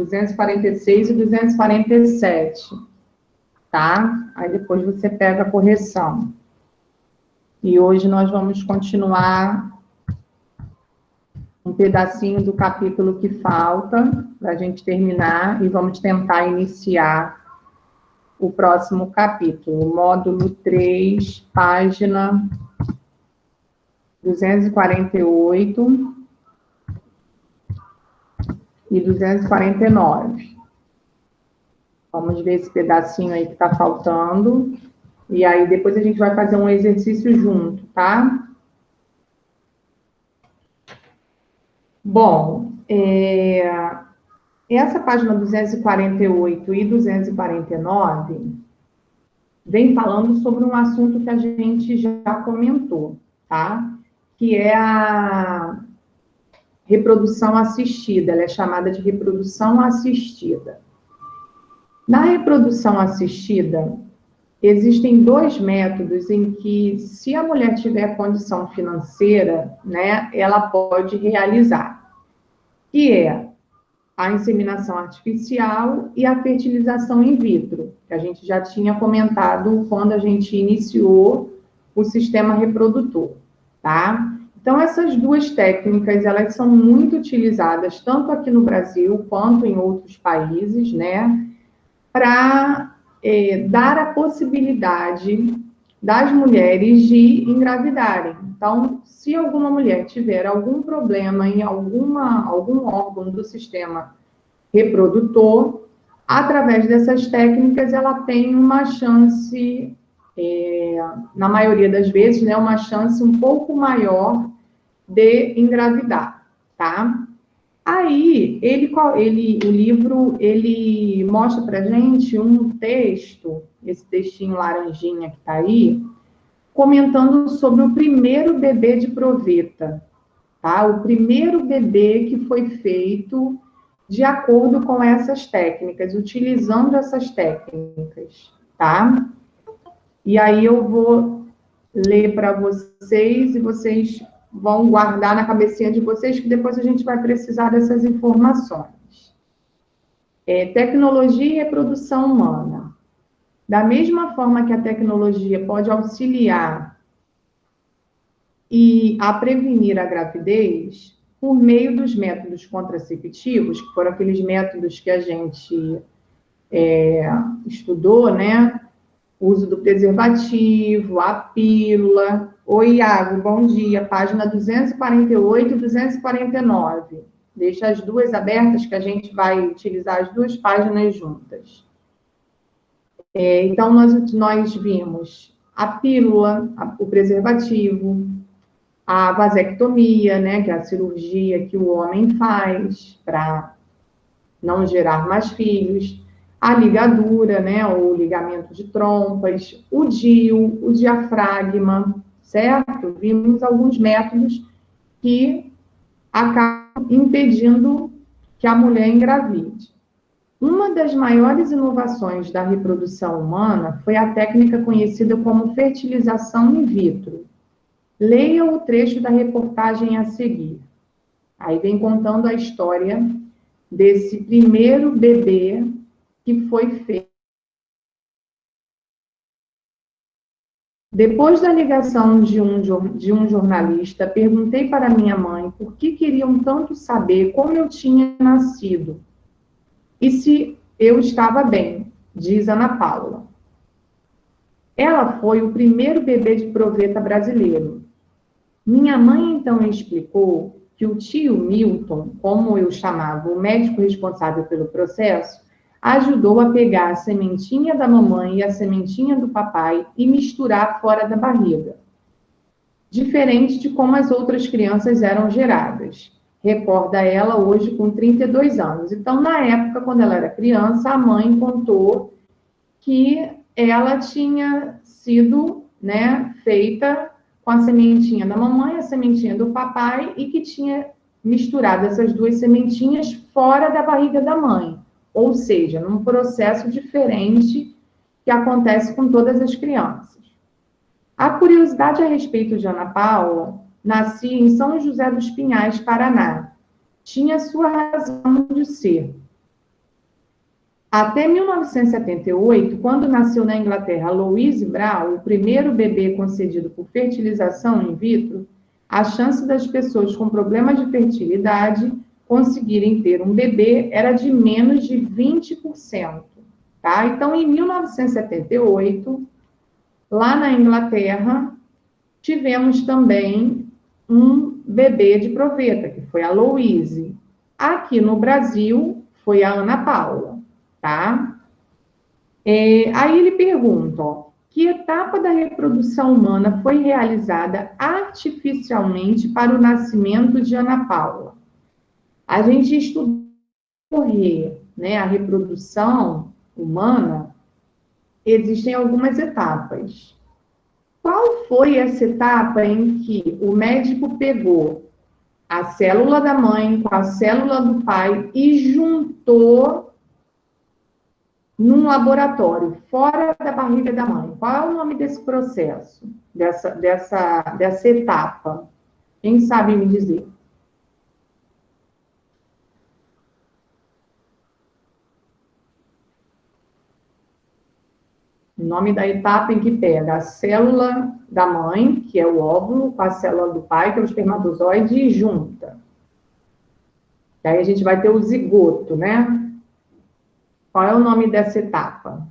246 e 247, tá? Aí depois você pega a correção. E hoje nós vamos continuar um pedacinho do capítulo que falta para a gente terminar e vamos tentar iniciar o próximo capítulo, módulo 3, página 248 e 249. Vamos ver esse pedacinho aí que está faltando. E aí depois a gente vai fazer um exercício junto, tá? Bom, essa página 248 e 249 vem falando sobre um assunto que a gente já comentou, tá? Que é a reprodução assistida. Ela é chamada de reprodução assistida. Na reprodução assistida, existem dois métodos em que, se a mulher tiver condição financeira, né, ela pode realizar, que é a inseminação artificial e a fertilização in vitro, que a gente já tinha comentado quando a gente iniciou o sistema reprodutor, tá? Então, essas duas técnicas, elas são muito utilizadas, tanto aqui no Brasil, quanto em outros países, né, para dar a possibilidade das mulheres de engravidarem. Então, se alguma mulher tiver algum problema em algum órgão do sistema reprodutor, através dessas técnicas, ela tem uma chance, na maioria das vezes, né, uma chance um pouco maior de engravidar, tá? Aí, o livro, ele mostra pra gente um texto, esse textinho laranjinha que tá aí, comentando sobre o primeiro bebê de proveta, tá? O primeiro bebê que foi feito de acordo com essas técnicas, utilizando essas técnicas, tá? E aí eu vou ler para vocês e vocês vão guardar na cabecinha de vocês, que depois a gente vai precisar dessas informações. Tecnologia e reprodução humana. Da mesma forma que a tecnologia pode auxiliar a prevenir a gravidez, por meio dos métodos contraceptivos, que foram aqueles métodos que a gente estudou, né? O uso do preservativo, a pílula. Oi, Iago, bom dia. Página 248 e 249. Deixa as duas abertas, que a gente vai utilizar as duas páginas juntas. Então, nós vimos a pílula, o preservativo, a vasectomia, né, que é a cirurgia que o homem faz para não gerar mais filhos, a ligadura, né, o ligamento de trompas, o DIU, o diafragma, certo? Vimos alguns métodos que acabam impedindo que a mulher engravide. Uma das maiores inovações da reprodução humana foi a técnica conhecida como fertilização in vitro. Leia o trecho da reportagem a seguir. Aí vem contando a história desse primeiro bebê que foi feito. Depois da ligação de um jornalista, perguntei para minha mãe por que queriam tanto saber como eu tinha nascido e se eu estava bem, diz Ana Paula. Ela foi o primeiro bebê de proveta brasileiro. Minha mãe então explicou que o tio Milton, como eu chamava, o médico responsável pelo processo, ajudou a pegar a sementinha da mamãe e a sementinha do papai e misturar fora da barriga. Diferente de como as outras crianças eram geradas. Recorda ela hoje com 32 anos. Então, na época, quando ela era criança, a mãe contou que ela tinha sido, né, feita com a sementinha da mamãe, a sementinha do papai, e que tinha misturado essas duas sementinhas fora da barriga da mãe. Ou seja, num processo diferente que acontece com todas as crianças. A curiosidade a respeito de Ana Paula nascia em São José dos Pinhais, Paraná. Tinha sua razão de ser. Até 1978, quando nasceu na Inglaterra Louise Brown, o primeiro bebê concedido por fertilização in vitro, a chance das pessoas com problemas de fertilidade conseguirem ter um bebê era de menos de 20%. Tá? Então, em 1978, lá na Inglaterra, tivemos também um bebê de proveta, que foi a Louise. Aqui no Brasil, foi a Ana Paula, tá? Aí ele pergunta, ó, que etapa da reprodução humana foi realizada artificialmente para o nascimento de Ana Paula? A gente estudou, né, a reprodução humana, existem algumas etapas. Qual foi essa etapa em que o médico pegou a célula da mãe com a célula do pai e juntou num laboratório, fora da barriga da mãe? Qual é o nome desse processo, dessa etapa? Quem sabe me dizer? O nome da etapa em que pega a célula da mãe, que é o óvulo, com a célula do pai, que é o espermatozoide, e junta. E aí a gente vai ter o zigoto, né? Qual é o nome dessa etapa?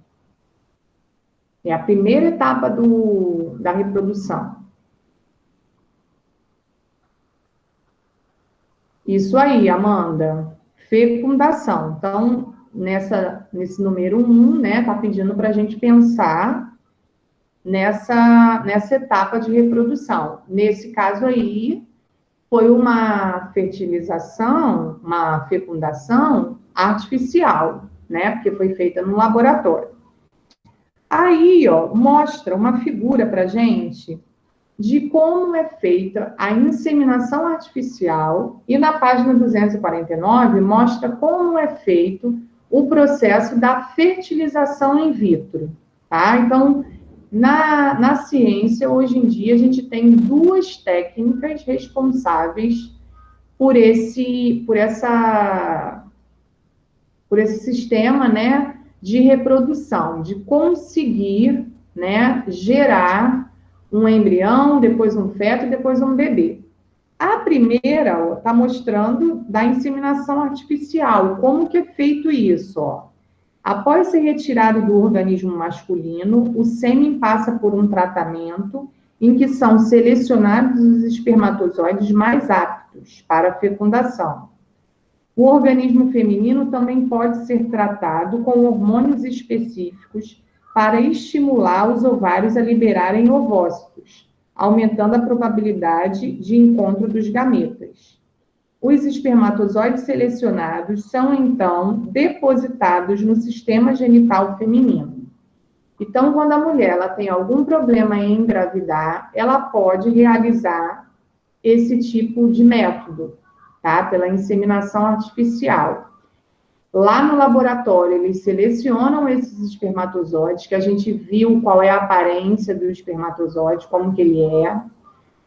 É a primeira etapa da reprodução. Isso aí, Amanda. Fecundação. Então, nesse número 1, né, tá pedindo para a gente pensar nessa etapa de reprodução. Nesse caso aí, foi uma fertilização, uma fecundação artificial, né, porque foi feita no laboratório. Aí, ó, mostra uma figura para gente de como é feita a inseminação artificial, e na página 249 mostra como é feito o processo da fertilização in vitro, tá? Então, na ciência, hoje em dia, a gente tem duas técnicas responsáveis por esse sistema, né, de reprodução, de conseguir, né, gerar um embrião, depois um feto e depois um bebê. A primeira está mostrando da inseminação artificial. Como que é feito isso? Ó? Após ser retirado do organismo masculino, o sêmen passa por um tratamento em que são selecionados os espermatozoides mais aptos para a fecundação. O organismo feminino também pode ser tratado com hormônios específicos para estimular os ovários a liberarem ovócitos, aumentando a probabilidade de encontro dos gametas. Os espermatozoides selecionados são, então, depositados no sistema genital feminino. Então, quando a mulher ela tem algum problema em engravidar, ela pode realizar esse tipo de método, tá? Pela inseminação artificial. Lá no laboratório, eles selecionam esses espermatozoides, que a gente viu qual é a aparência do espermatozoide, como que ele é.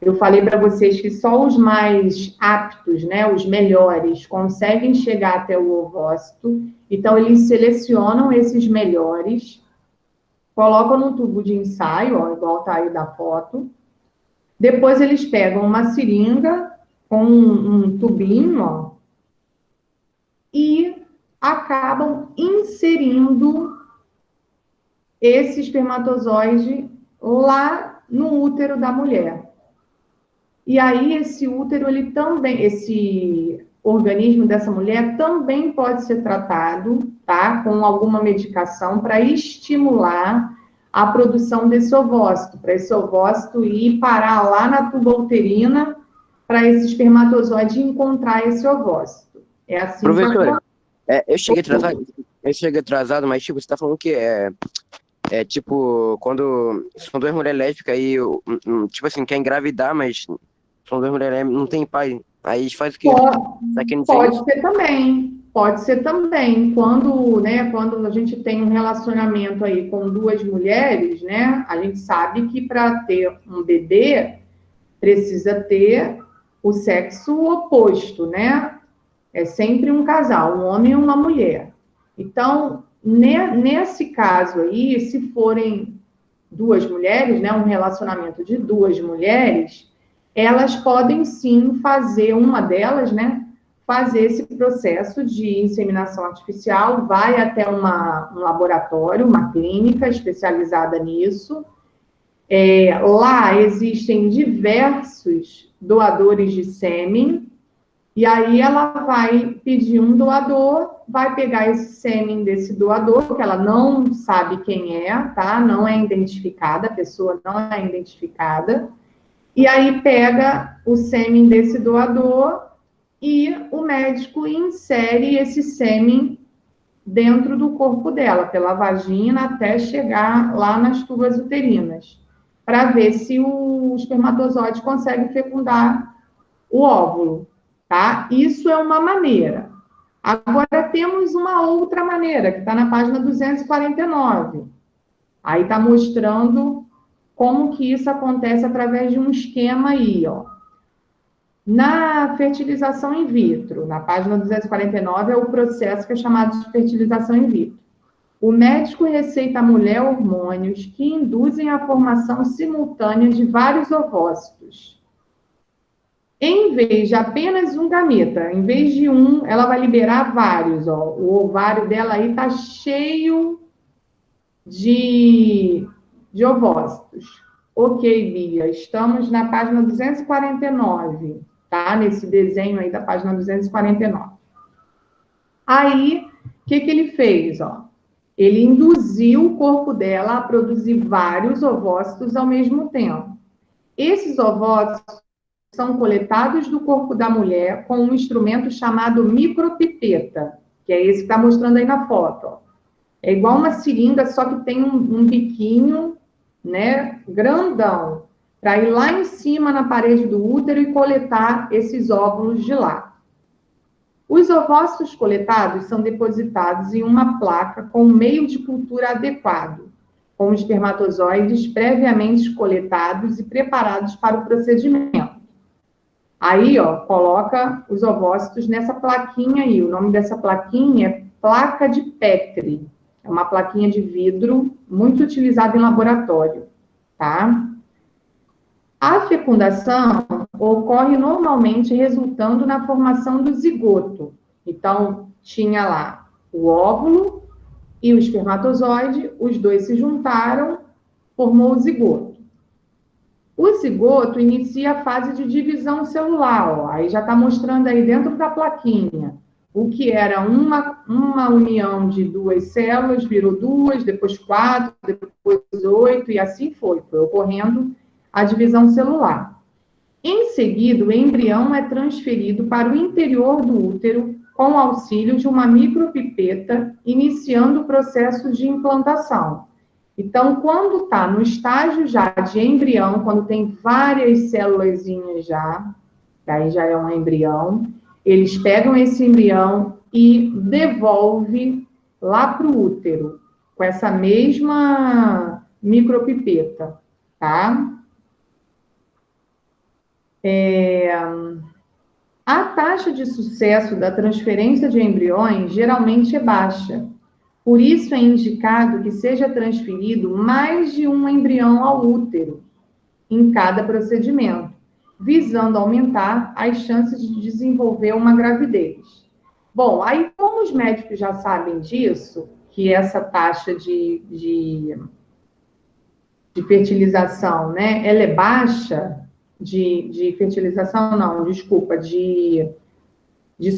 Eu falei para vocês que só os mais aptos, né, os melhores, conseguem chegar até o ovócito. Então, eles selecionam esses melhores, colocam no tubo de ensaio, ó, igual está aí da foto. Depois, eles pegam uma seringa com um tubinho, ó, e acabam inserindo esse espermatozoide lá no útero da mulher. E aí, esse útero, ele também, esse organismo dessa mulher também pode ser tratado, tá? Com alguma medicação para estimular a produção desse ovócito, para esse ovócito ir parar lá na tuba uterina, para esse espermatozoide encontrar esse ovócito. É assim. Professora, eu cheguei atrasado, mas tipo, você tá falando que tipo, quando são duas mulheres lésbicas aí, tipo assim, quer engravidar, mas são duas mulheres lésbicas, não tem pai. Aí faz o quê? Pode ser também. Quando a gente tem um relacionamento aí com duas mulheres, né, a gente sabe que para ter um bebê precisa ter o sexo oposto, né? É sempre um casal, um homem e uma mulher. Então, nesse caso aí, se forem duas mulheres, né, um relacionamento de duas mulheres, elas podem sim fazer, uma delas, né, fazer esse processo de inseminação artificial, vai até um laboratório, uma clínica especializada nisso. Lá existem diversos doadores de sêmen, e aí ela vai pedir um doador, vai pegar esse sêmen desse doador, que ela não sabe quem é, tá? Não é identificada, a pessoa não é identificada, e aí pega o sêmen desse doador e o médico insere esse sêmen dentro do corpo dela, pela vagina, até chegar lá nas tubas uterinas, para ver se o espermatozoide consegue fecundar o óvulo, tá? Isso é uma maneira. Agora temos uma outra maneira, que está na página 249. Aí está mostrando como que isso acontece através de um esquema aí, ó. Na fertilização in vitro, na página 249, é o processo que é chamado de fertilização in vitro. O médico receita à mulher hormônios que induzem a formação simultânea de vários ovócitos. Em vez de apenas um gameta, em vez de um, ela vai liberar vários, ó. O ovário dela aí tá cheio de ovócitos. Ok, Bia, estamos na página 249, tá? Nesse desenho aí da página 249. Aí, o que ele fez, ó? Ele induziu o corpo dela a produzir vários ovócitos ao mesmo tempo. Esses ovócitos são coletados do corpo da mulher com um instrumento chamado micropipeta, que é esse que está mostrando aí na foto, ó. É igual uma seringa, só que tem um biquinho, né, grandão, para ir lá em cima na parede do útero e coletar esses óvulos de lá. Os ovócitos coletados são depositados em uma placa com um meio de cultura adequado, com espermatozoides previamente coletados e preparados para o procedimento. Aí, ó, coloca os ovócitos nessa plaquinha aí. O nome dessa plaquinha é placa de Petri. É uma plaquinha de vidro muito utilizada em laboratório, tá? A fecundação ocorre normalmente resultando na formação do zigoto. Então, tinha lá o óvulo e o espermatozoide, os dois se juntaram, formou o zigoto. O zigoto inicia a fase de divisão celular, ó. Aí já está mostrando aí dentro da plaquinha. O que era uma união de duas células, virou duas, depois 4, depois 8, e assim foi ocorrendo a divisão celular. Em seguida, o embrião é transferido para o interior do útero com o auxílio de uma micropipeta, iniciando o processo de implantação. Então, quando está no estágio já de embrião, quando tem várias célulazinhas já, daí já é um embrião, eles pegam esse embrião e devolvem lá para o útero, com essa mesma micropipeta, tá? A taxa de sucesso da transferência de embriões geralmente é baixa. Por isso é indicado que seja transferido mais de um embrião ao útero em cada procedimento, visando aumentar as chances de desenvolver uma gravidez. Bom, aí como os médicos já sabem disso, que essa taxa de fertilização, né, ela é baixa, de fertilização, não, desculpa, de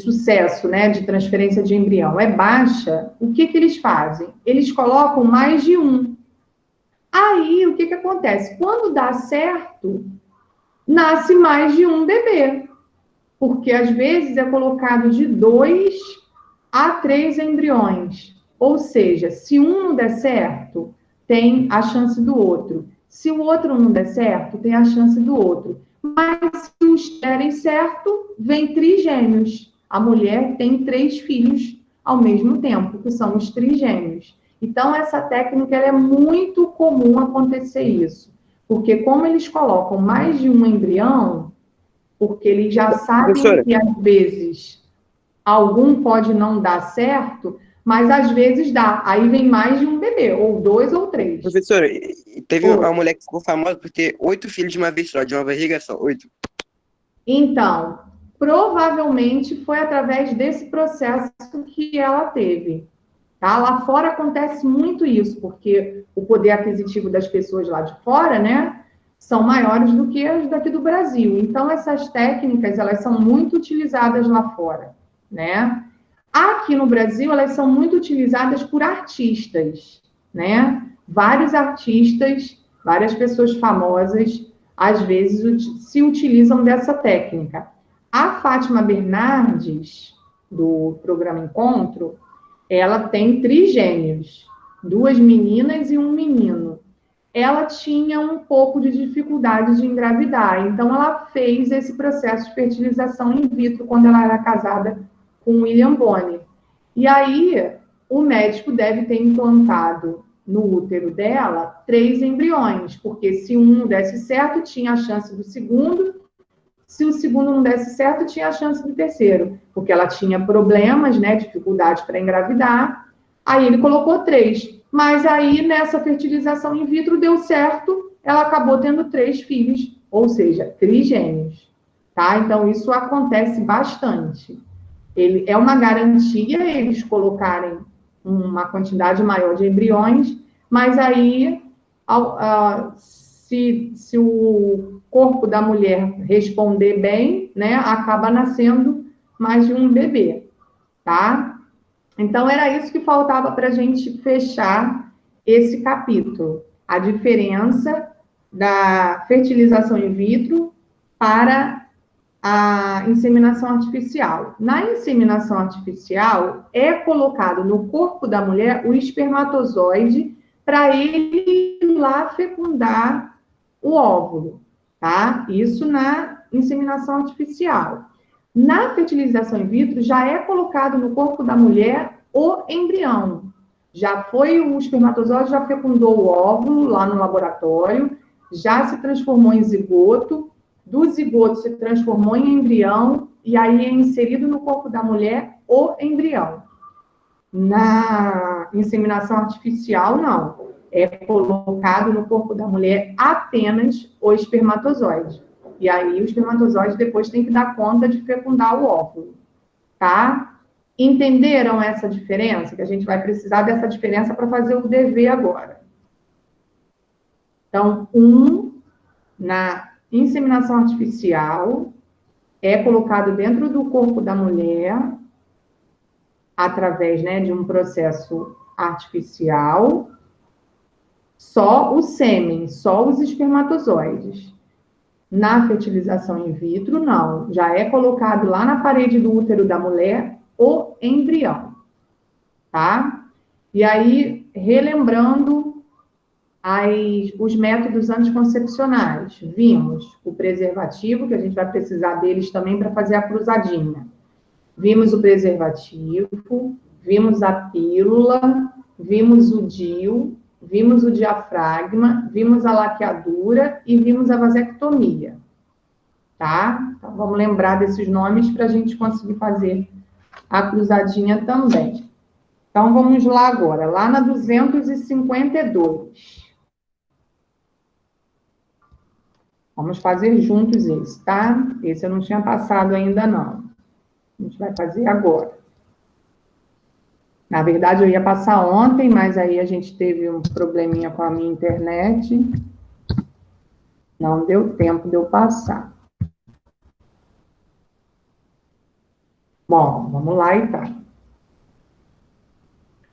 sucesso, né, de transferência de embrião é baixa, o que eles fazem? Eles colocam mais de um. Aí, o que acontece? Quando dá certo, nasce mais de um bebê, porque às vezes é colocado de 2 a 3 embriões. Ou seja, se um não der certo, tem a chance do outro. Se o outro não der certo, tem a chance do outro. Mas se os derem certo, vem trigêmeos. A mulher tem 3 filhos ao mesmo tempo, que são os trigêmeos. Então, essa técnica ela é muito comum acontecer isso. Porque como eles colocam mais de um embrião, porque eles já sabem que, às vezes, algum pode não dar certo, mas às vezes dá. Aí vem mais de um bebê, ou 2 ou 3. Professora, teve uma mulher que ficou famosa por ter 8 filhos de uma vez só, de uma barriga só, 8. Então, provavelmente foi através desse processo que ela teve. Tá? Lá fora acontece muito isso, porque o poder aquisitivo das pessoas lá de fora, né, são maiores do que as daqui do Brasil. Então, essas técnicas, elas são muito utilizadas lá fora, né? Aqui no Brasil, elas são muito utilizadas por artistas, né? Vários artistas, várias pessoas famosas, às vezes, se utilizam dessa técnica. A Fátima Bernardes, do programa Encontro, ela tem trigêmeos, 2 meninas e um menino. Ela tinha um pouco de dificuldade de engravidar, então ela fez esse processo de fertilização in vitro quando ela era casada com William Bonner. E aí, o médico deve ter implantado no útero dela 3 embriões, porque se um não desse certo, tinha a chance do segundo, se o segundo não desse certo, tinha a chance do terceiro, porque ela tinha problemas, né, dificuldade para engravidar, aí ele colocou 3. Mas aí, nessa fertilização in vitro, deu certo, ela acabou tendo 3 filhos, ou seja, trigêmeos, tá? Então, isso acontece bastante. É uma garantia eles colocarem uma quantidade maior de embriões, mas aí, se o corpo da mulher responder bem, né, acaba nascendo mais de um bebê, tá? Então, era isso que faltava para a gente fechar esse capítulo. A diferença da fertilização in vitro para a inseminação artificial. Na inseminação artificial, é colocado no corpo da mulher o espermatozoide para ele ir lá fecundar o óvulo, tá? Isso na inseminação artificial. Na fertilização in vitro, já é colocado no corpo da mulher o embrião. Já foi o espermatozoide, já fecundou o óvulo lá no laboratório, já se transformou em zigoto, do zigoto se transformou em embrião, e aí é inserido no corpo da mulher o embrião. Na inseminação artificial, não. É colocado no corpo da mulher apenas o espermatozoide. E aí o espermatozoide depois tem que dar conta de fecundar o óvulo, tá? Entenderam essa diferença? Que a gente vai precisar dessa diferença para fazer o dever agora. Então, na inseminação artificial, é colocado dentro do corpo da mulher, através, né, de um processo artificial, só o sêmen, só os espermatozoides. Na fertilização in vitro, não. Já é colocado lá na parede do útero da mulher o embrião, tá? E aí, relembrando os métodos anticoncepcionais, vimos o preservativo, que a gente vai precisar deles também para fazer a cruzadinha. Vimos o preservativo, vimos a pílula, vimos o DIU, vimos o diafragma, vimos a laqueadura e vimos a vasectomia, tá? Então, vamos lembrar desses nomes para a gente conseguir fazer a cruzadinha também. Então, vamos lá agora, lá na 252. Vamos fazer juntos esse, tá? Esse eu não tinha passado ainda, não. A gente vai fazer agora. Na verdade, eu ia passar ontem, mas aí a gente teve um probleminha com a minha internet. Não deu tempo de eu passar. Bom, vamos lá então.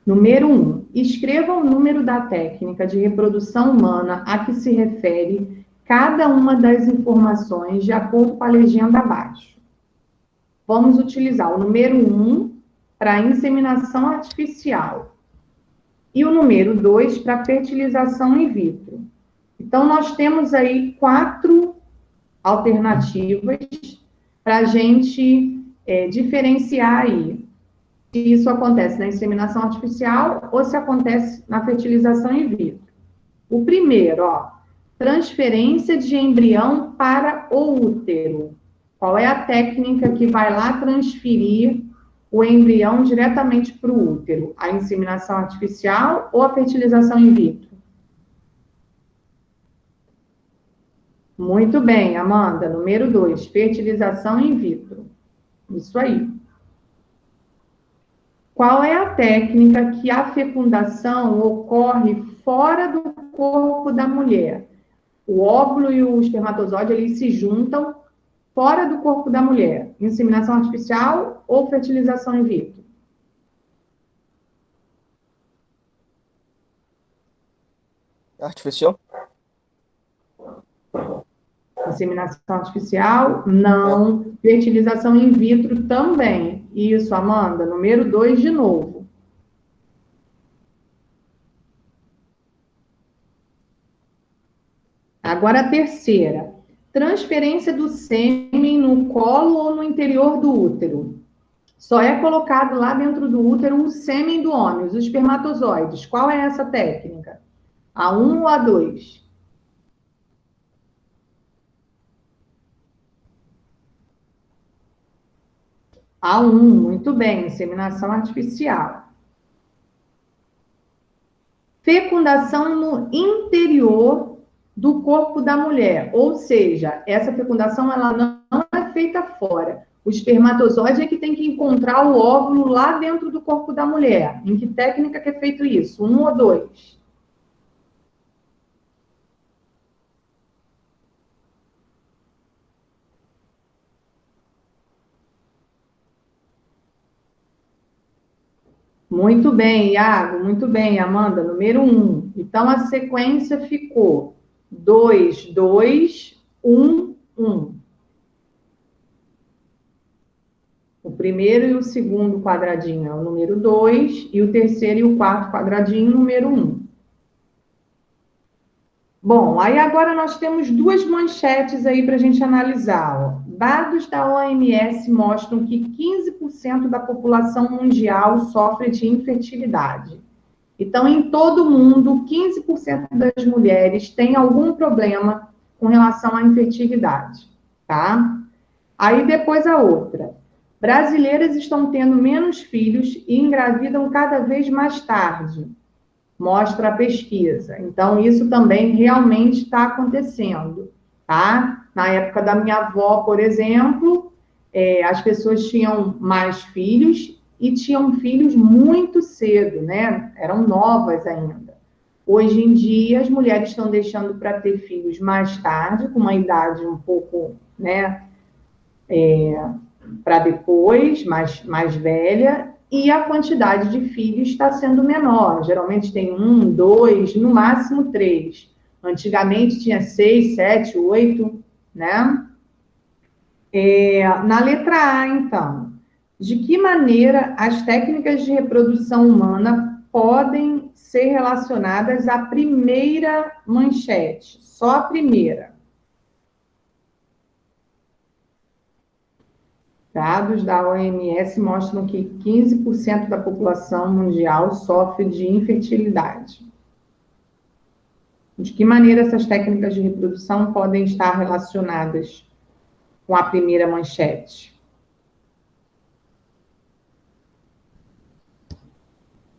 Número 1. Escreva o número da técnica de reprodução humana a que se refere cada uma das informações de acordo com a legenda abaixo. Vamos utilizar o número 1 para inseminação artificial e o número 2 para fertilização in vitro. Então, nós temos aí 4 alternativas para a gente diferenciar aí se isso acontece na inseminação artificial ou se acontece na fertilização in vitro. O primeiro, ó, transferência de embrião para o útero. Qual é a técnica que vai lá transferir o embrião diretamente para o útero? A inseminação artificial ou a fertilização in vitro? Muito bem, Amanda. Número 2, fertilização in vitro. Isso aí. Qual é a técnica que a fecundação ocorre fora do corpo da mulher? O óvulo e o espermatozoide, eles se juntam fora do corpo da mulher. Inseminação artificial ou fertilização in vitro? Artificial? Inseminação artificial? Não. Fertilização in vitro também. Isso, Amanda. Número 2 de novo. Agora a terceira. Transferência do sêmen no colo ou no interior do útero. Só é colocado lá dentro do útero o sêmen do homem, os espermatozoides. Qual é essa técnica? A1 ou A2? A1, muito bem, inseminação artificial. Fecundação no interior do corpo da mulher, ou seja, essa fecundação ela não é feita fora. O espermatozoide é que tem que encontrar o óvulo lá dentro do corpo da mulher. Em que técnica que é feito isso? 1 ou 2? Muito bem, Iago, muito bem, Amanda, número 1. Então, a sequência ficou 2, 2, 1, 1. O primeiro e o segundo quadradinho é o número 2, e o terceiro e o quarto quadradinho, número 1. Bom, aí agora nós temos duas manchetes aí para a gente analisar. Ó. Dados da OMS mostram que 15% da população mundial sofre de infertilidade. Então, em todo o mundo, 15% das mulheres têm algum problema com relação à infertilidade, tá? Aí depois a outra. Brasileiras estão tendo menos filhos e engravidam cada vez mais tarde. Mostra a pesquisa. Então, isso também realmente está acontecendo, tá? Na época da minha avó, por exemplo, as pessoas tinham mais filhos e tinham filhos muito cedo, né? Eram novas ainda. Hoje em dia, as mulheres estão deixando para ter filhos mais tarde, com uma idade um pouco, né? Para depois, mais velha, e a quantidade de filhos está sendo menor. Geralmente tem 1, 2, no máximo 3. Antigamente tinha 6, 7, 8, né? Na letra A, então, de que maneira as técnicas de reprodução humana podem ser relacionadas à primeira manchete? Só a primeira. Dados da OMS mostram que 15% da população mundial sofre de infertilidade. De que maneira essas técnicas de reprodução podem estar relacionadas com a primeira manchete?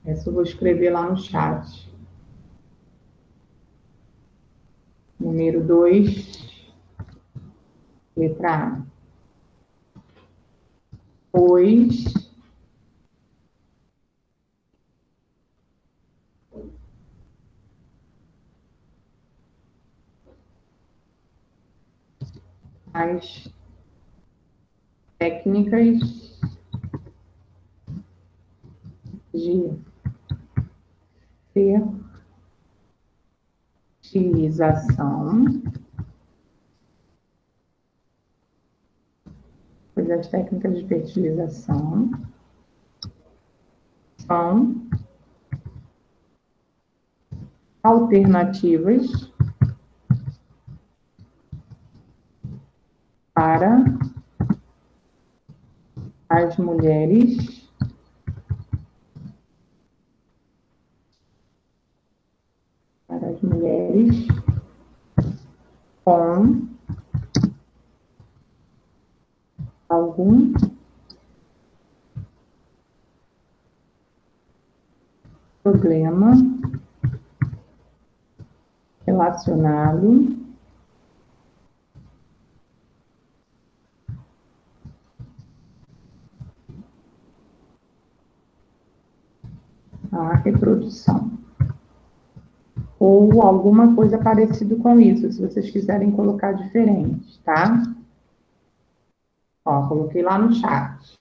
Essa eu vou escrever lá no chat. Número 2, letra A. Pois as técnicas de fertilização, pois as técnicas de fertilização são alternativas para as mulheres com algum problema relacionado à reprodução. Ou alguma coisa parecida com isso, se vocês quiserem colocar diferente, tá? Ó, coloquei lá no chat.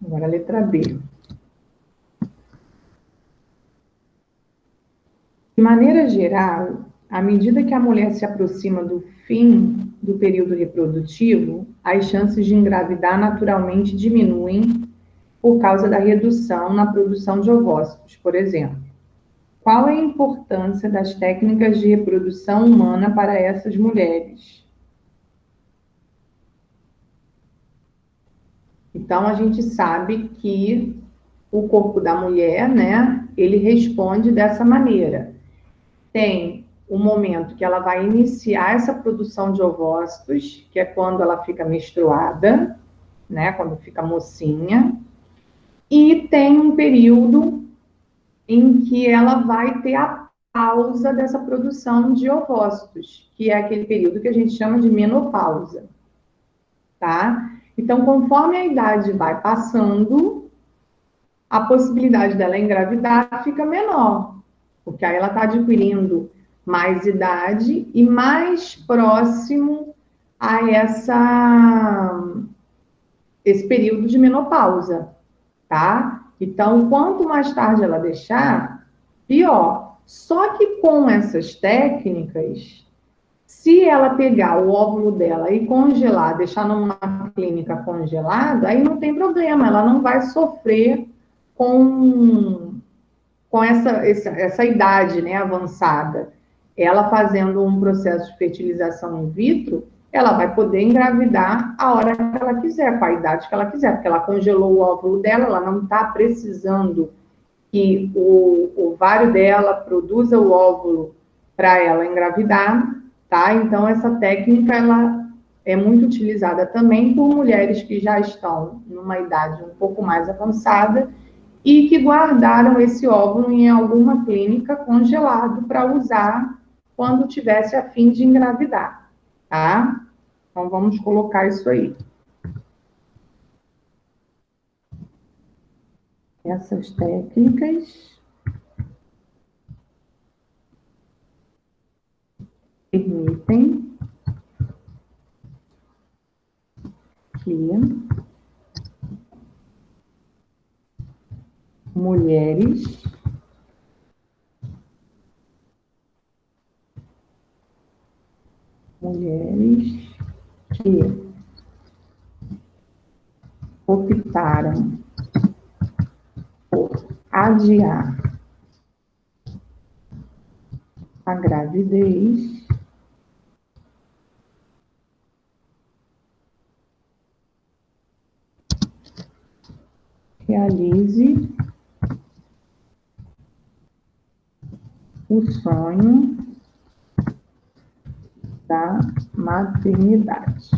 Agora a letra B. De maneira geral, à medida que a mulher se aproxima do fim do período reprodutivo, as chances de engravidar naturalmente diminuem por causa da redução na produção de ovócitos, por exemplo. Qual é a importância das técnicas de reprodução humana para essas mulheres? Então, a gente sabe que o corpo da mulher, né, ele responde dessa maneira. Tem o momento que ela vai iniciar essa produção de ovócitos, que é quando ela fica menstruada, né, quando fica mocinha, e tem um período em que ela vai ter a pausa dessa produção de ovócitos, que é aquele período que a gente chama de menopausa, tá? Então, conforme a idade vai passando, a possibilidade dela engravidar fica menor, porque aí ela está adquirindo mais idade e mais próximo a esse período de menopausa, tá? Então, quanto mais tarde ela deixar, pior. Só que com essas técnicas, se ela pegar o óvulo dela e congelar, deixar numa clínica congelada, aí não tem problema, ela não vai sofrer com essa idade, né, avançada. Ela fazendo um processo de fertilização in vitro, ela vai poder engravidar a hora que ela quiser, com a idade que ela quiser, porque ela congelou o óvulo dela, ela não está precisando que o ovário dela produza o óvulo para ela engravidar, tá? Então, essa técnica, ela é muito utilizada também por mulheres que já estão numa idade um pouco mais avançada e que guardaram esse óvulo em alguma clínica congelado para usar quando tivesse a fim de engravidar, tá? Então, vamos colocar isso aí. Essas técnicas permitem que mulheres que optaram por adiar a gravidez realize o sonho da maternidade,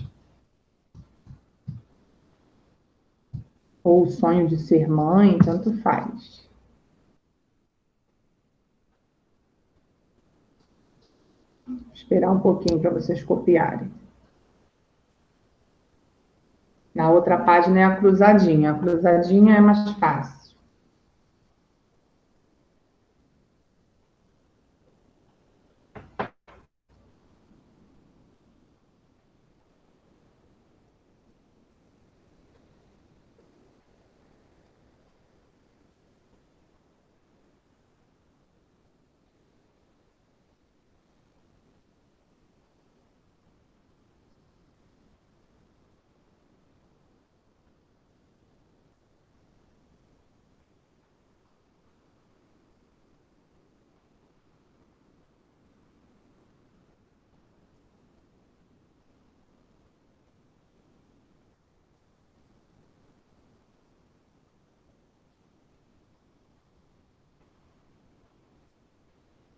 ou o sonho de ser mãe, tanto faz. Vou esperar um pouquinho para vocês copiarem. Na outra página é a cruzadinha. A cruzadinha é mais fácil.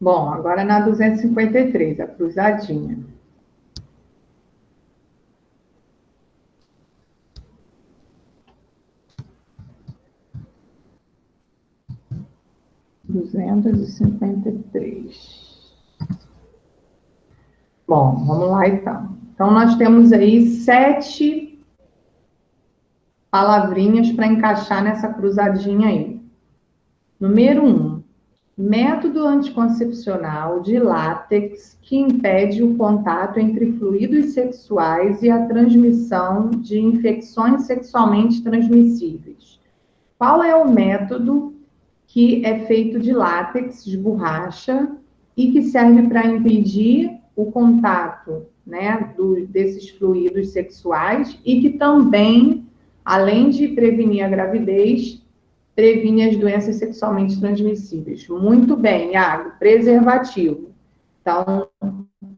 Bom, agora na 253, a cruzadinha. Duzentos e cinquenta e três. Bom, vamos lá então. Então, nós temos aí 7 palavrinhas para encaixar nessa cruzadinha aí. Número 1, método anticoncepcional de látex que impede o contato entre fluidos sexuais e a transmissão de infecções sexualmente transmissíveis. Qual é o método que é feito de látex, de borracha, e que serve para impedir o contato, né, desses fluidos sexuais e que também, além de prevenir a gravidez, previne as doenças sexualmente transmissíveis? Muito bem, Iago, preservativo. Então,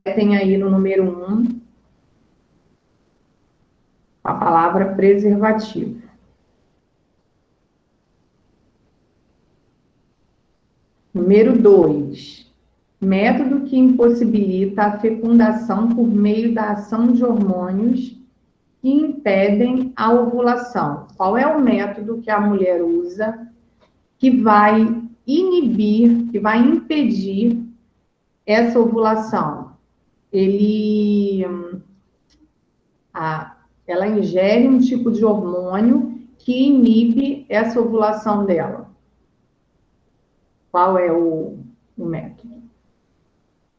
tem aí no número 1 a palavra preservativo. Número 2, método que impossibilita a fecundação por meio da ação de hormônios que impedem a ovulação. Qual é o método que a mulher usa que vai inibir, que vai impedir essa ovulação? Ela ingere um tipo de hormônio que inibe essa ovulação dela. Qual é o método?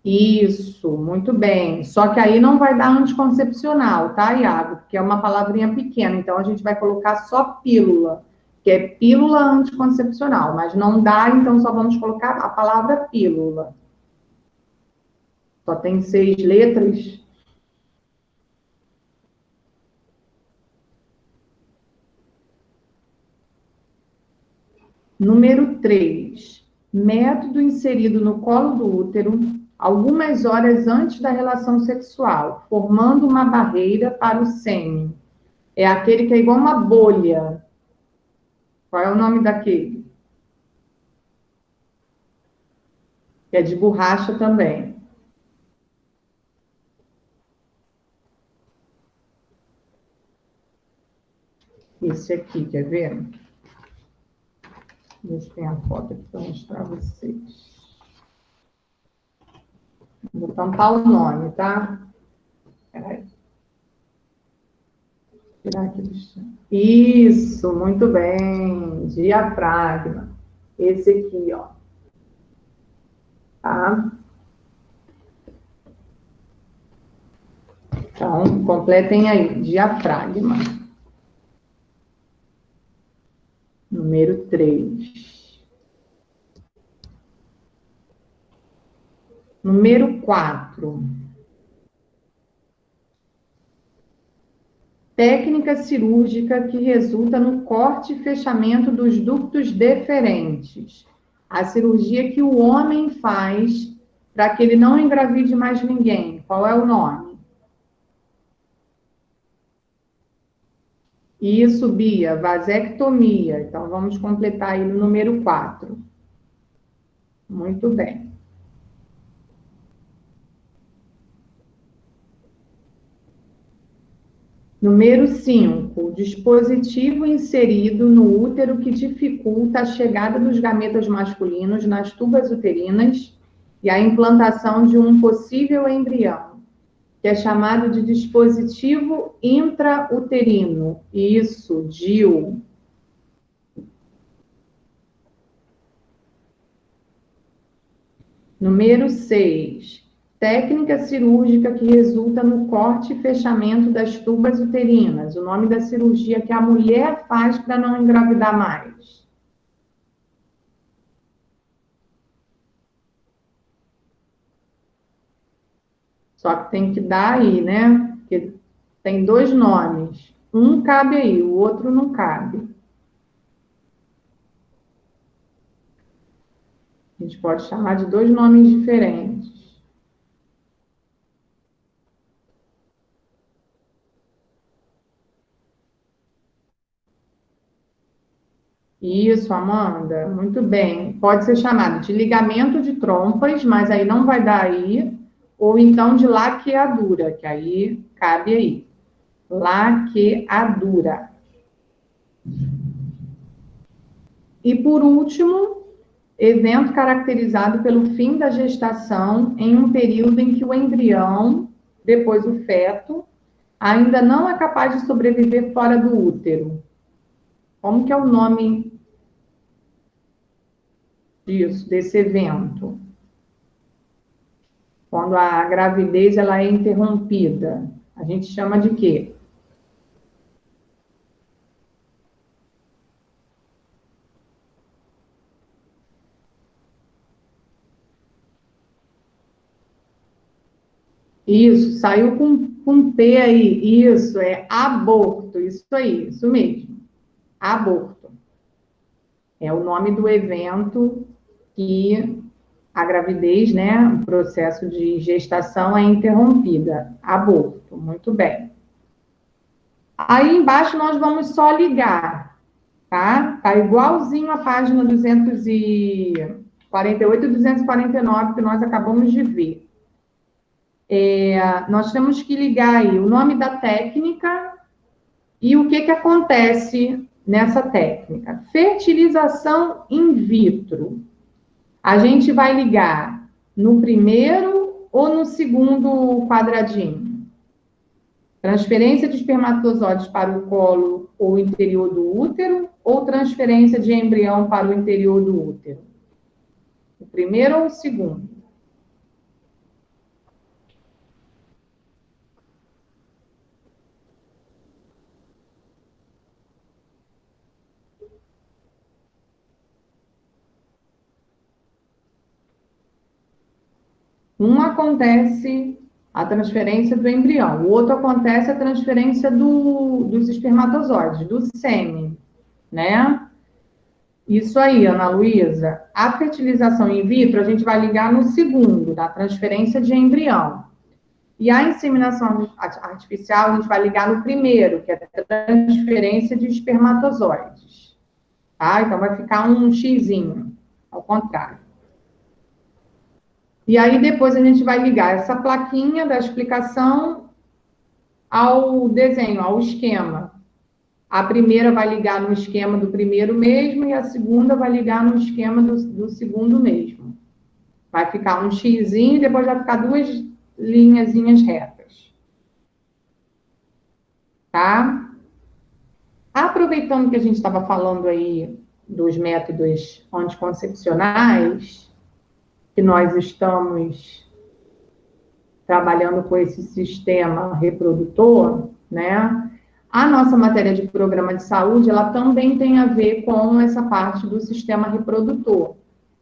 Isso, muito bem. Só que aí não vai dar anticoncepcional, tá, Iago? Porque é uma palavrinha pequena, então a gente vai colocar só pílula, que é pílula anticoncepcional, mas não dá, então só vamos colocar a palavra pílula. Só tem 6 letras. Número 3, método inserido no colo do útero algumas horas antes da relação sexual, formando uma barreira para o sêmen. É aquele que é igual uma bolha. Qual é o nome daquele? Que é de borracha também. Esse aqui, quer ver? Deixa eu ver a foto aqui para mostrar a vocês. Vou tampar o nome, tá? Peraí. Tirar aqui do chão. Isso, muito bem. Diafragma. Esse aqui, ó. Tá? Então, completem aí. Diafragma. Número 3. Número 4. Técnica cirúrgica que resulta no corte e fechamento dos ductos deferentes. A cirurgia que o homem faz para que ele não engravide mais ninguém. Qual é o nome? Isso, Bia, vasectomia. Então, vamos completar aí no número 4. Muito bem. Número 5, dispositivo inserido no útero que dificulta a chegada dos gametas masculinos nas tubas uterinas e a implantação de um possível embrião, que é chamado de dispositivo intrauterino. Isso, DIU. Número 6, técnica cirúrgica que resulta no corte e fechamento das tubas uterinas. O nome da cirurgia que a mulher faz para não engravidar mais. Só que tem que dar aí, né? Porque tem 2 nomes. Um cabe aí, o outro não cabe. A gente pode chamar de 2 nomes diferentes. Isso, Amanda, muito bem. Pode ser chamado de ligamento de trompas, mas aí não vai dar aí, ou então de laqueadura, que aí cabe aí. Laqueadura. E por último, evento caracterizado pelo fim da gestação em um período em que o embrião, depois o feto, ainda não é capaz de sobreviver fora do útero. Como que é o nome disso, desse evento? Quando a gravidez ela é interrompida, a gente chama de quê? Isso, saiu com P aí. Isso, é aborto. Isso aí, isso mesmo. Aborto. É o nome do evento que a gravidez, né, o processo de gestação é interrompida. Aborto. Muito bem. Aí embaixo nós vamos só ligar, tá? Tá igualzinho a página 248 e 249 que nós acabamos de ver. Nós temos que ligar aí o nome da técnica e o que acontece nessa técnica. Fertilização in vitro. A gente vai ligar no primeiro ou no segundo quadradinho? Transferência de espermatozoides para o colo ou interior do útero ou transferência de embrião para o interior do útero? O primeiro ou o segundo? Um acontece a transferência do embrião, o outro acontece a transferência dos espermatozoides, do sêmen, né? Isso aí, Ana Luísa. A fertilização in vitro, a gente vai ligar no segundo, da transferência de embrião. E a inseminação artificial, a gente vai ligar no primeiro, que é a transferência de espermatozoides. Tá? Então, vai ficar um xizinho, ao contrário. E aí, depois, a gente vai ligar essa plaquinha da explicação ao desenho, ao esquema. A primeira vai ligar no esquema do primeiro mesmo e a segunda vai ligar no esquema do segundo mesmo. Vai ficar um xizinho e depois vai ficar duas linhazinhas retas. Tá? Aproveitando que a gente estava falando aí dos métodos anticoncepcionais, que nós estamos trabalhando com esse sistema reprodutor, né? A nossa matéria de programa de saúde, ela também tem a ver com essa parte do sistema reprodutor,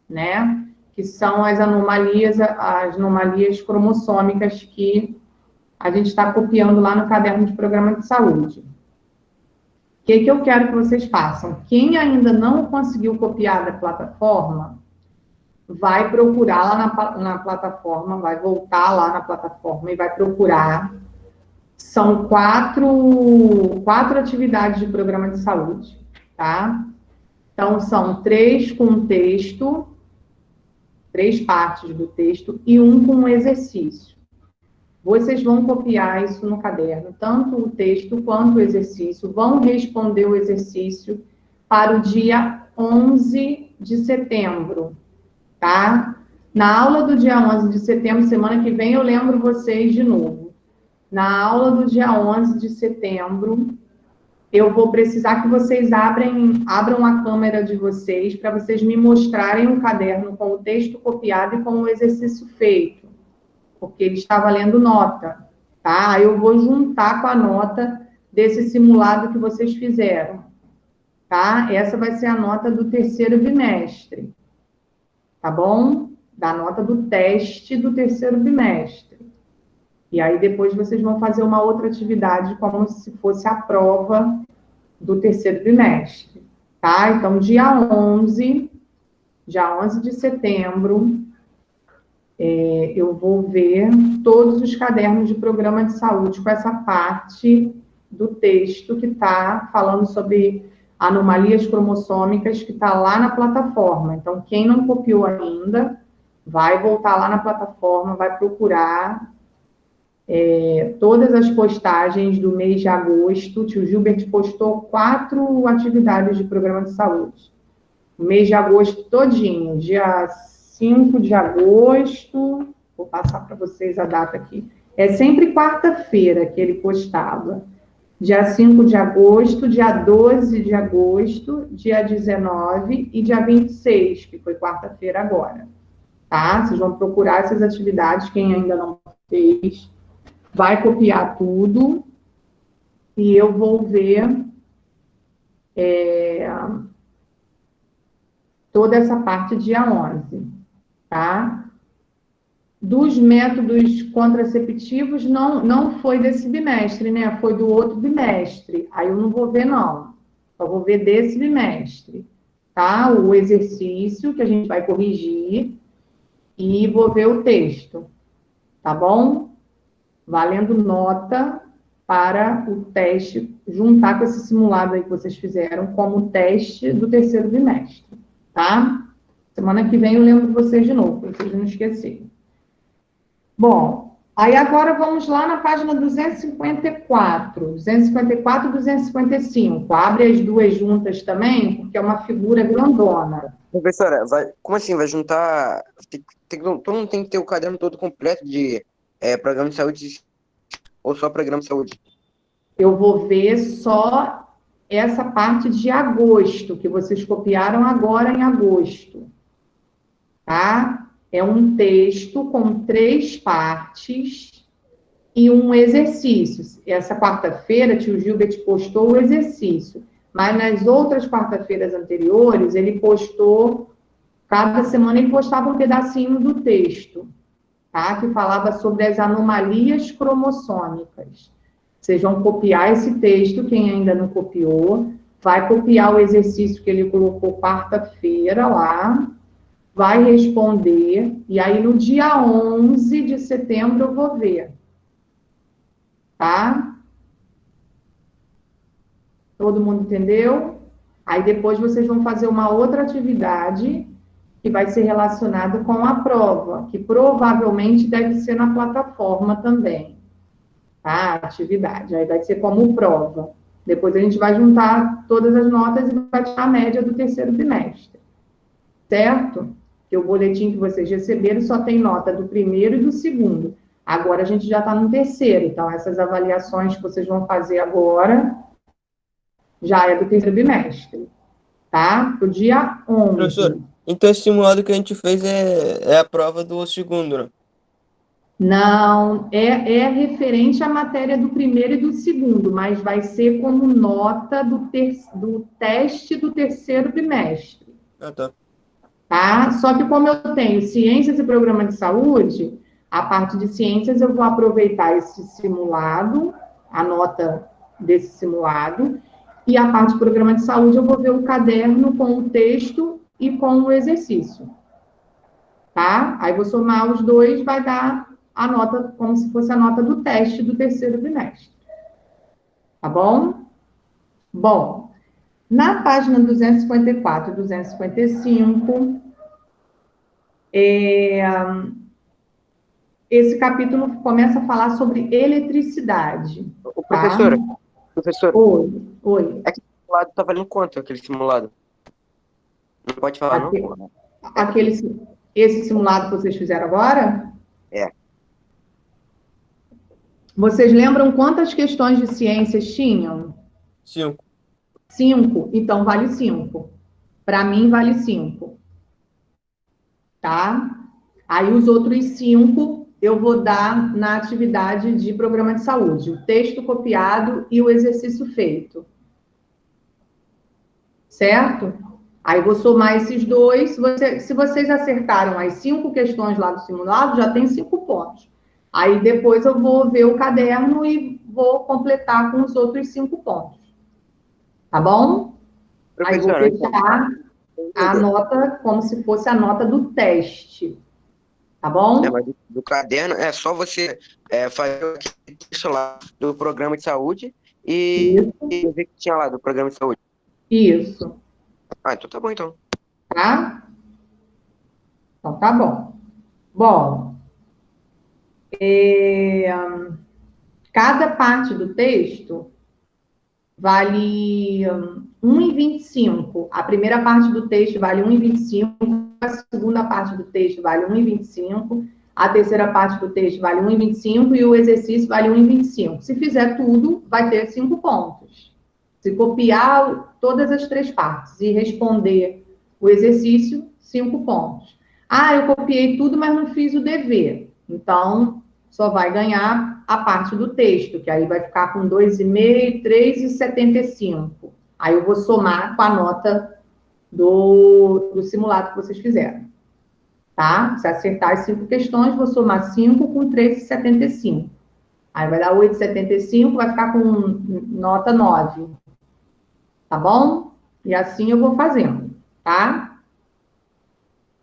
né? Que são as anomalias cromossômicas que a gente está copiando lá no caderno de programa de saúde. O que eu quero que vocês façam? Quem ainda não conseguiu copiar da plataforma, vai procurar lá na plataforma, vai voltar lá na plataforma e vai procurar. São quatro atividades de programa de saúde, tá? Então, são 3 com texto, 3 partes do texto e 1 com exercício. Vocês vão copiar isso no caderno, tanto o texto quanto o exercício, vão responder o exercício para o dia 11 de setembro, tá? Na aula do dia 11 de setembro, semana que vem, eu lembro vocês de novo. Na aula do dia 11 de setembro, eu vou precisar que vocês abram a câmera de vocês para vocês me mostrarem o caderno com o texto copiado e com o exercício feito, porque ele está valendo nota, tá? Eu vou juntar com a nota desse simulado que vocês fizeram, tá? Essa vai ser a nota do terceiro bimestre, tá bom? Da nota do teste do terceiro bimestre. E aí, depois, vocês vão fazer uma outra atividade, como se fosse a prova do terceiro bimestre, tá? Então, dia 11 de setembro, eu vou ver todos os cadernos de programa de saúde com essa parte do texto que está falando sobre anomalias cromossômicas que está lá na plataforma. Então, quem não copiou ainda, vai voltar lá na plataforma, vai procurar todas as postagens do mês de agosto. O tio Gilbert postou 4 atividades de programa de saúde. O mês de agosto todinho, dia 5 de agosto, vou passar para vocês a data aqui. É sempre quarta-feira que ele postava. Dia 5 de agosto, dia 12 de agosto, dia 19 e dia 26, que foi quarta-feira agora. Tá? Vocês vão procurar essas atividades, quem ainda não fez, vai copiar tudo e eu vou ver toda essa parte dia 11, tá? Dos métodos contraceptivos, não foi desse bimestre, né? Foi do outro bimestre. Aí eu não vou ver, não. Só vou ver desse bimestre, tá? O exercício que a gente vai corrigir e vou ver o texto, tá bom? Valendo nota para o teste, juntar com esse simulado aí que vocês fizeram como teste do terceiro bimestre, tá? Semana que vem eu lembro vocês de novo, para vocês não esquecerem. Bom, aí agora vamos lá na página 254, 254 e 255. Abre as duas juntas também, porque é uma figura grandona. Professora, como assim? Vai juntar. Todo mundo tem que ter o caderno todo completo de programa de saúde ou só programa de saúde? Eu vou ver só essa parte de agosto, que vocês copiaram agora em agosto. Tá? É um texto com 3 partes e um exercício. Essa quarta-feira, tio Gilbert postou o exercício, mas nas outras quarta-feiras anteriores, ele postou, cada semana ele postava um pedacinho do texto, tá? Que falava sobre as anomalias cromossômicas. Vocês vão copiar esse texto, quem ainda não copiou, vai copiar o exercício que ele colocou quarta-feira lá, vai responder, e aí no dia 11 de setembro eu vou ver. Tá? Todo mundo entendeu? Aí depois vocês vão fazer uma outra atividade que vai ser relacionada com a prova, que provavelmente deve ser na plataforma também. Tá? Atividade. Aí vai ser como prova. Depois a gente vai juntar todas as notas e vai tirar a média do terceiro bimestre. Certo? Que o boletim que vocês receberam só tem nota do primeiro e do segundo. Agora a gente já está no terceiro, então essas avaliações que vocês vão fazer agora já é do terceiro bimestre, tá? Pro dia 11. Professor, então esse simulado que a gente fez é a prova do segundo, né? Não, é referente à matéria do primeiro e do segundo, mas vai ser como nota do teste do terceiro bimestre. Ah, tá. Tá? Só que como eu tenho ciências e programa de saúde, a parte de ciências eu vou aproveitar esse simulado, a nota desse simulado, e a parte de programa de saúde eu vou ver o caderno com o texto e com o exercício. Tá? Aí vou somar os dois, vai dar a nota como se fosse a nota do teste do terceiro bimestre. Tá bom? Bom, na página 254 e 255, esse capítulo começa a falar sobre eletricidade. Professora, Tá? professora. Oi. Aquele simulado tá valendo quanto, aquele simulado? Não pode falar, não? Esse simulado que vocês fizeram agora? É. Vocês lembram quantas questões de ciências tinham? 5. 5? Então, vale 5. Para mim, vale 5. Tá? Aí, os outros 5 eu vou dar na atividade de programa de saúde. O texto copiado e o exercício feito. Certo? Aí, vou somar esses dois. Se vocês acertaram as 5 questões lá do simulado, já tem 5 pontos. Aí, depois eu vou ver o caderno e vou completar com os outros 5 pontos. Tá bom? Aí, vou fechar a nota como se fosse a nota do teste. Tá bom? Mas do caderno, é só você fazer o texto lá do programa de saúde e ver o que tinha lá do programa de saúde. Isso, Ah, então tá bom, então. tá? Então tá bom. Bom, cada parte do texto vale 1,25. A primeira parte do texto vale 1,25, a segunda parte do texto vale 1,25, a terceira parte do texto vale 1,25 e o exercício vale 1,25. Se fizer tudo, vai ter 5 pontos. Se copiar todas as 3 partes e responder o exercício, 5 pontos. Ah, eu copiei tudo, mas não fiz o dever. Então, só vai ganhar a parte do texto, que aí vai ficar com 2,5, 3,75. Aí eu vou somar com a nota do simulado que vocês fizeram. Tá? Se acertar as 5 questões, vou somar 5 com 3,75. Aí vai dar 8,75, vai ficar com nota 9. Tá bom? E assim eu vou fazendo, tá?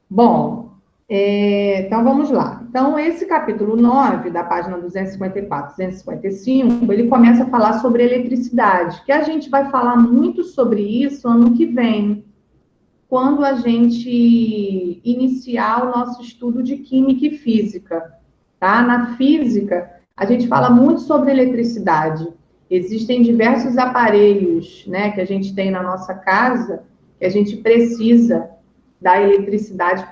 Bom, então vamos lá. Então, esse capítulo 9, da página 254, 255, ele começa a falar sobre eletricidade, que a gente vai falar muito sobre isso ano que vem, quando a gente iniciar o nosso estudo de química e física, tá? Na física, a gente fala muito sobre eletricidade. Existem diversos aparelhos, né, que a gente tem na nossa casa, que a gente precisa da eletricidade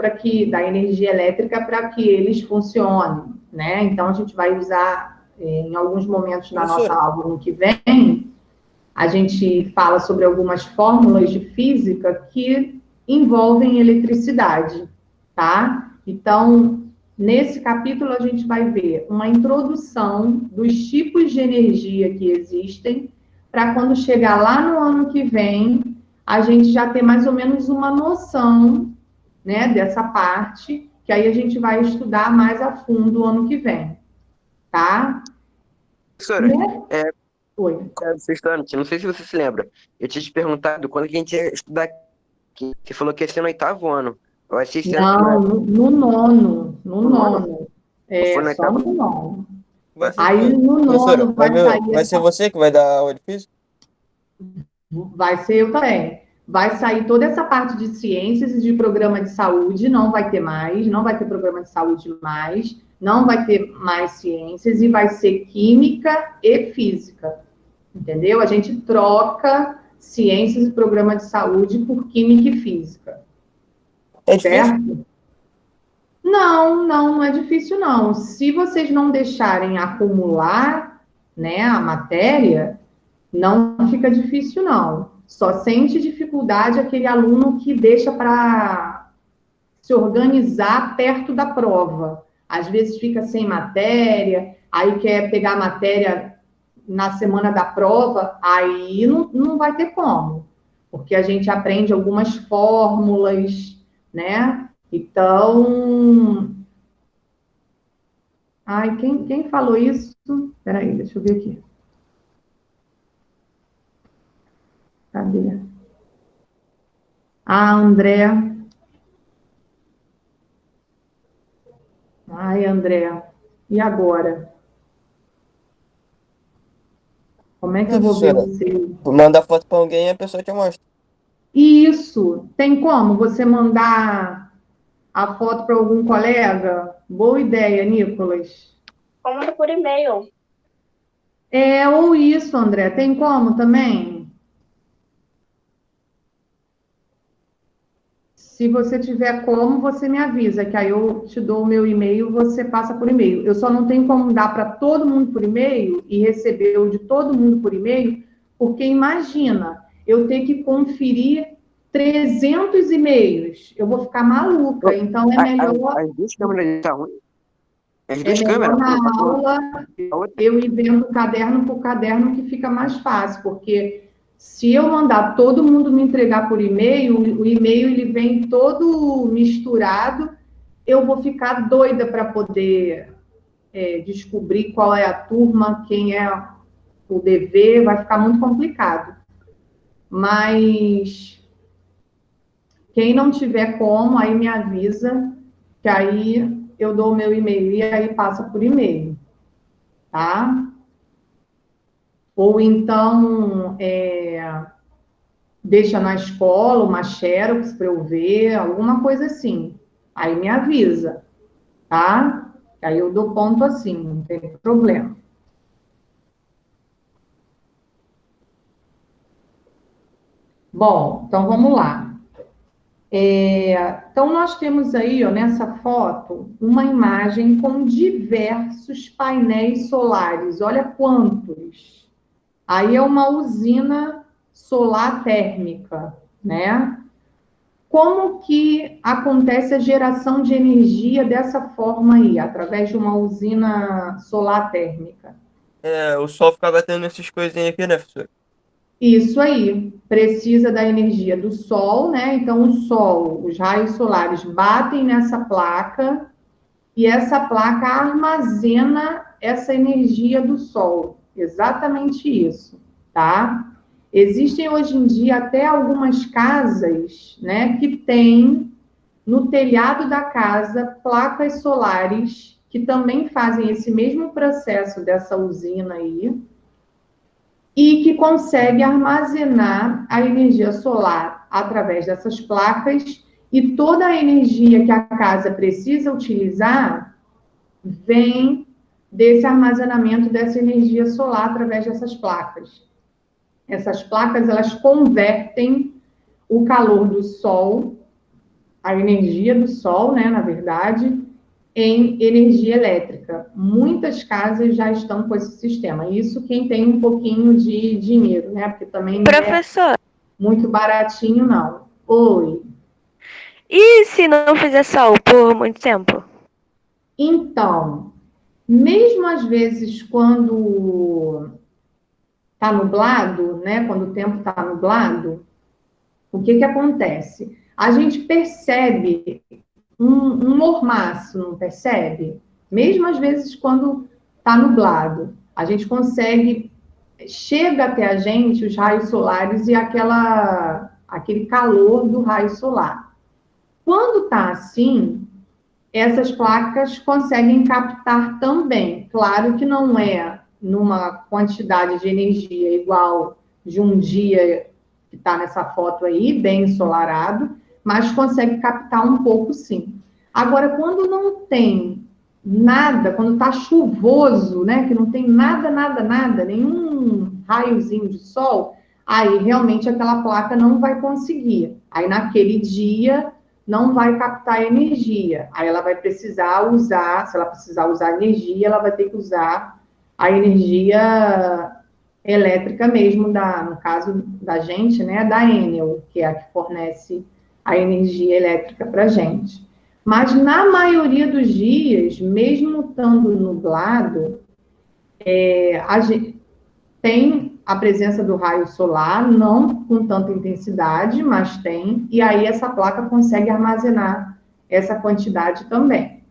da energia elétrica para que eles funcionem, né? Então a gente vai usar em alguns momentos na nossa aula no que vem, a gente fala sobre algumas fórmulas de física que envolvem eletricidade, tá? Então, nesse capítulo a gente vai ver uma introdução dos tipos de energia que existem, para quando chegar lá no ano que vem, a gente já ter mais ou menos uma noção, né, dessa parte, que aí a gente vai estudar mais a fundo o ano que vem, tá? Professora, Oi. sexto ano, não sei se você se lembra. Eu tinha te perguntado quando que a gente ia estudar aqui. Você falou que ia ser no 8º ano. Eu achei esse ano que não Não, é. no nono, no No nono? nono. Foi no Só 8º? no nono. Vai ser, Aí no professora, nono vai sair vai ser você que vai dar aula de física? vai ser eu também. Vai sair toda essa parte de ciências e de programa de saúde, não vai ter mais, não vai ter programa de saúde mais, não vai ter mais ciências e vai ser química e física. Entendeu? A gente troca ciências e programa de saúde por química e física. É difícil? Certo? Não é difícil, não. Se vocês não deixarem acumular, né, a matéria, não fica difícil, não. Só sente dificuldade aquele aluno que deixa para se organizar perto da prova. Às vezes fica sem matéria, aí quer pegar a matéria na semana da prova, aí não vai ter como. Porque a gente aprende algumas fórmulas, né? Então, ai, quem falou isso? Peraí, deixa eu ver aqui. Cadê? Ah, André. Ai, André. E agora? Como é que eu vou ver Professora, você? manda foto pra alguém e a pessoa te mostra. Isso. Tem como você mandar a foto para algum colega? Boa ideia, Nicolas. Manda por e-mail. Ou isso, André. Tem como também? Se você tiver como, você me avisa, que aí eu te dou o meu e-mail, você passa por e-mail. Eu só não tenho como dar para todo mundo por e-mail e receber o de todo mundo por e-mail, porque imagina, eu ter que conferir 300 e-mails. Eu vou ficar maluca, então é melhor, As duas câmeras estão ruins. As é duas melhor câmeras? na Uma aula a outra. eu ir vendo caderno por caderno, que fica mais fácil, porque se eu mandar todo mundo me entregar por e-mail, o e-mail ele vem todo misturado, eu vou ficar doida para poder descobrir qual é a turma, quem é o dever, vai ficar muito complicado. Mas quem não tiver como, aí me avisa, que aí eu dou o meu e-mail e aí passa por e-mail, tá? Ou então, deixa na escola uma xerox para eu ver, alguma coisa assim. Aí me avisa, tá? Aí eu dou ponto assim, não tem problema. Bom, então vamos lá. Então, nós temos aí, ó, nessa foto, uma imagem com diversos painéis solares. Olha quantos. Aí é uma usina solar térmica, né? Como que acontece a geração de energia dessa forma aí, através de uma usina solar térmica? O sol fica batendo nessas coisinhas aqui, né, professor? Isso aí, precisa da energia do Sol, né? Então, o Sol, os raios solares batem nessa placa e essa placa armazena essa energia do Sol. Exatamente isso, tá? Existem hoje em dia até algumas casas, né, que têm no telhado da casa placas solares que também fazem esse mesmo processo dessa usina aí e que consegue armazenar a energia solar através dessas placas e toda a energia que a casa precisa utilizar vem desse armazenamento dessa energia solar através dessas placas. Essas placas, elas convertem o calor do sol, a energia do sol, né, na verdade, em energia elétrica. Muitas casas já estão com esse sistema. Isso quem tem um pouquinho de dinheiro, né? Porque também não é Professor, muito baratinho, não. Oi. e se não fizer sol por muito tempo? Então, mesmo às vezes quando está nublado, né? Quando o tempo está nublado, o que que acontece? A gente percebe um mormaço, não percebe? Mesmo às vezes quando está nublado, a gente consegue, chega até a gente os raios solares e aquele calor do raio solar. Quando está assim, essas placas conseguem captar também. Claro que não é numa quantidade de energia igual de um dia que está nessa foto aí, bem ensolarado, mas consegue captar um pouco sim. Agora, quando não tem nada, quando está chuvoso, né, que não tem nada, nenhum raiozinho de sol, aí realmente aquela placa não vai conseguir. Aí naquele dia não vai captar energia. Aí ela vai precisar usar, se ela precisar usar energia, ela vai ter que usar a energia elétrica mesmo, no caso da gente, né, da Enel, que é a que fornece a energia elétrica para a gente. Mas na maioria dos dias, mesmo estando nublado, a gente tem a presença do raio solar, não com tanta intensidade, mas tem, e aí essa placa consegue armazenar essa quantidade também.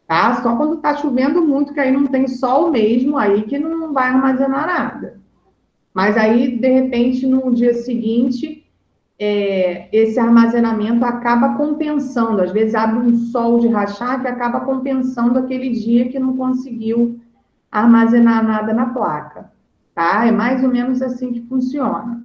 Tá? Só quando está chovendo muito, que aí não tem sol mesmo, aí que não vai armazenar nada. Mas aí, de repente, no dia seguinte, esse armazenamento acaba compensando. Às vezes abre um sol de rachar que acaba compensando aquele dia que não conseguiu armazenar nada na placa. Tá? É mais ou menos assim que funciona.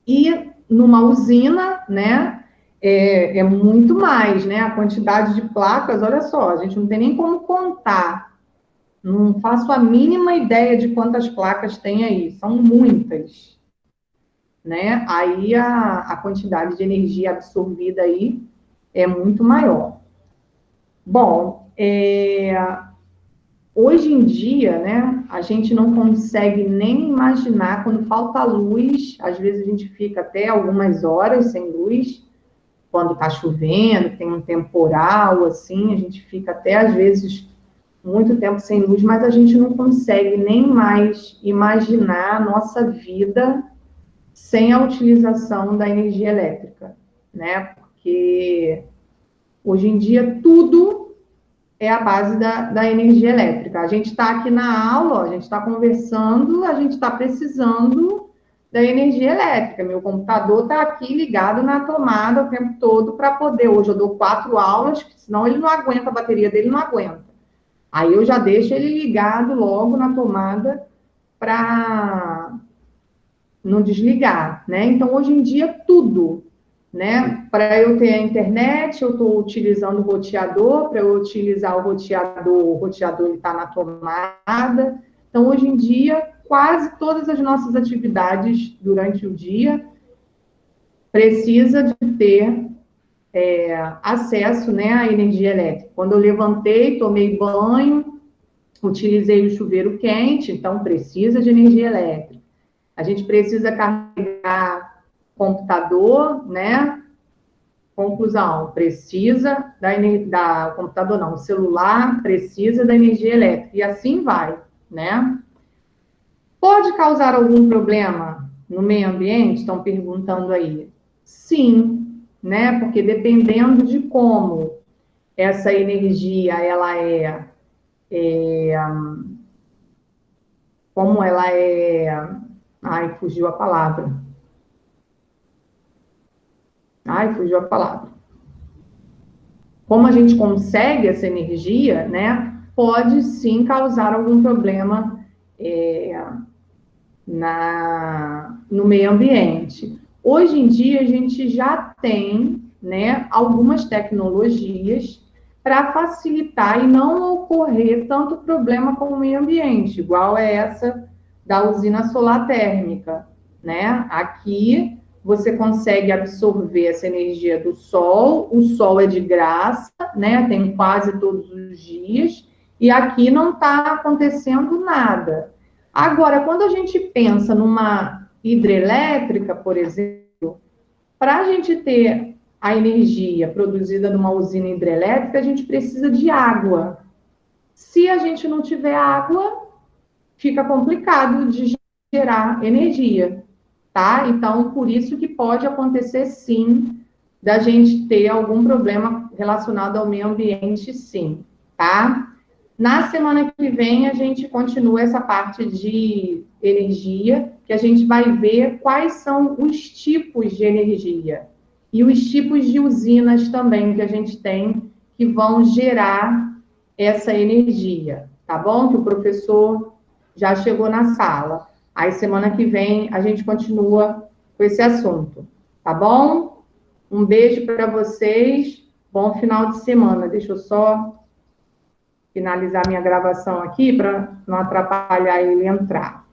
E numa usina, né, é muito mais, né? A quantidade de placas, olha só, a gente não tem nem como contar. Não faço a mínima ideia de quantas placas tem aí, são muitas, né? Aí a quantidade de energia absorvida aí é muito maior. Bom, hoje em dia, né, a gente não consegue nem imaginar quando falta luz, às vezes a gente fica até algumas horas sem luz, quando está chovendo, tem um temporal, assim, a gente fica até às vezes muito tempo sem luz, mas a gente não consegue nem mais imaginar a nossa vida sem a utilização da energia elétrica, né? Porque hoje em dia tudo é a base da energia elétrica. A gente está aqui na aula, a gente está conversando, a gente está precisando da energia elétrica. Meu computador está aqui ligado na tomada o tempo todo para poder. Hoje eu dou 4 aulas, senão ele não aguenta, a bateria dele não aguenta. Aí eu já deixo ele ligado logo na tomada para não desligar, né? Então, hoje em dia, tudo, né? Para eu ter a internet, eu estou utilizando o roteador, para eu utilizar o roteador está na tomada. Então, hoje em dia, quase todas as nossas atividades durante o dia precisa de ter acesso, né, à energia elétrica. Quando eu levantei, tomei banho, utilizei o chuveiro quente, então precisa de energia elétrica. A gente precisa carregar computador, né? Conclusão, precisa da computador não, o celular precisa da energia elétrica, e assim vai, né? Pode causar algum problema no meio ambiente? Estão perguntando aí. Sim, né? Porque dependendo de como essa energia ela como ela é, ai, fugiu a palavra. Ai, fugiu a palavra. Como a gente consegue essa energia, né? Pode sim causar algum problema no meio ambiente. Hoje em dia, a gente já tem, né, algumas tecnologias para facilitar e não ocorrer tanto problema com o meio ambiente, igual é essa da usina solar térmica, né? Aqui você consegue absorver essa energia do sol, o sol é de graça, né? Tem quase todos os dias, e aqui não está acontecendo nada. Agora, quando a gente pensa numa hidrelétrica, por exemplo, para a gente ter a energia produzida numa usina hidrelétrica, a gente precisa de água. Se a gente não tiver água, fica complicado de gerar energia, tá? Então, por isso que pode acontecer, sim, da gente ter algum problema relacionado ao meio ambiente, sim, tá? Na semana que vem, a gente continua essa parte de energia, que a gente vai ver quais são os tipos de energia e os tipos de usinas também que a gente tem que vão gerar essa energia, tá bom? Que o professor já chegou na sala. Aí, semana que vem, a gente continua com esse assunto, tá bom? Um beijo para vocês, bom final de semana. Deixa eu só finalizar minha gravação aqui para não atrapalhar ele entrar.